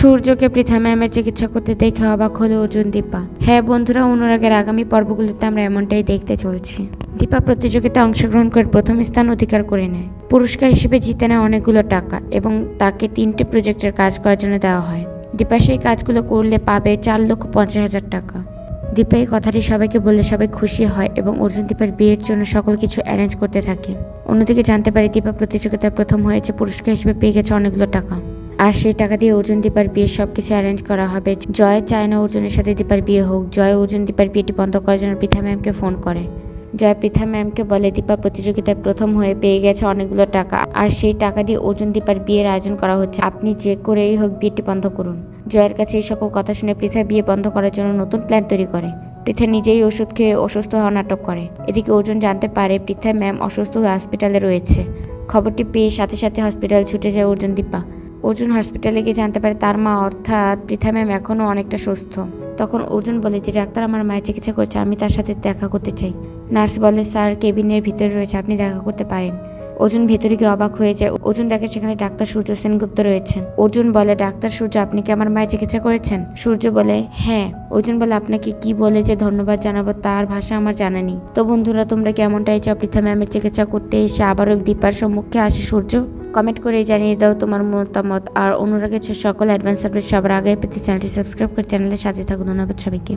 সূর্যকে পৃথা ম্যামের চিকিৎসা করতে দেখে অবাক হলো অর্জুন, দীপা। হ্যাঁ বন্ধুরা, অনুরাগের আগামী পর্বগুলোতে আমরা এমনটাই দেখতে চলছি। দীপা প্রতিযোগিতায় অংশগ্রহণ করে প্রথম স্থান অধিকার করে নেয়। পুরস্কার হিসেবে জিতে নেয় অনেকগুলো টাকা এবং তাকে 3টি প্রজেক্টের কাজ করার জন্য দেওয়া হয়। দীপা সেই কাজগুলো করলে পাবে 4,50,000 টাকা। দীপা এই কথাটি সবাইকে বললে সবাই খুশি হয় এবং অর্জুন দীপার বিয়ের জন্য সকল কিছু অ্যারেঞ্জ করতে থাকে। অন্যদিকে জানতে পারে দীপা প্রতিযোগিতায় প্রথম হয়েছে, পুরস্কার হিসেবে পেয়ে গেছে অনেকগুলো টাকা। আর সেই টাকা দিয়ে অর্জুন দীপার বিয়ের সবকিছু অ্যারেঞ্জ করা হবে। জয় চায় না অর্জুনের সাথে দীপার বিয়ে হোক। জয় অর্জুন দীপার বিয়েটি বন্ধ করার জন্য পৃথা ম্যামকে ফোন করে। জয় পৃথা ম্যামকে বলে দীপা প্রতিযোগিতায় প্রথম হয়ে পেয়ে গেছে অনেকগুলো টাকা, আর সেই টাকা দিয়ে অর্জুন দীপার বিয়ের আয়োজন করা হচ্ছে। আপনি যে করেই হোক বিয়েটি বন্ধ করুন। জয়ের কাছে এই সকল কথা শুনে পৃথা বিয়ে বন্ধ করার জন্য নতুন প্ল্যান তৈরি করে। পৃথা নিজেই ওষুধ খেয়ে অসুস্থ হওয়া নাটক করে। এদিকে অর্জুন জানতে পারে পৃথা ম্যাম অসুস্থ হয়ে হসপিটালে রয়েছে। খবরটি পেয়ে সাথে সাথে হসপিটাল ছুটে যায় অর্জুন দীপা। অর্জুন হসপিটালে গিয়ে জানতে পারে তার মা অর্থাৎ পৃথা ম্যাম এখনও অনেকটা সুস্থ। তখন অর্জুন বলে যে ডাক্তার আমার মায়ের চিকিৎসা করছে, আমি তার সাথে দেখা করতে চাই। নার্স বলে স্যার কেবিনের ভিতরে রয়েছে, আপনি দেখা করতে পারেন। অর্জুন ভেতরে গিয়ে অবাক হয়ে যায়। অর্জুন দেখে সেখানে ডাক্তার সূর্য সেনগুপ্ত রয়েছেন। অর্জুন বলে ডাক্তার সূর্য, আপনি কি আমার মায়ের চিকিৎসা করেছেন? সূর্য বলে হ্যাঁ। অর্জুন বলে আপনাকে কি বলে যে ধন্যবাদ জানাবো তার ভাষা আমার জানা নেই। তো বন্ধুরা, তোমরা কেমনটাই চাও পৃথা ম্যামের চিকিৎসা করতে এসে আবারও দীপার সম্মুখে আসে সূর্য? কমেন্ট করে জানিয়ে দাও তোমার মতামত। আর অনুরাগের সকল অ্যাডভান্স আপডেট সবার আগে পেতে চ্যানেলটি সাবস্ক্রাইব করে চ্যানেলের সাথে থাকুন। ধন্যবাদ সবাইকে।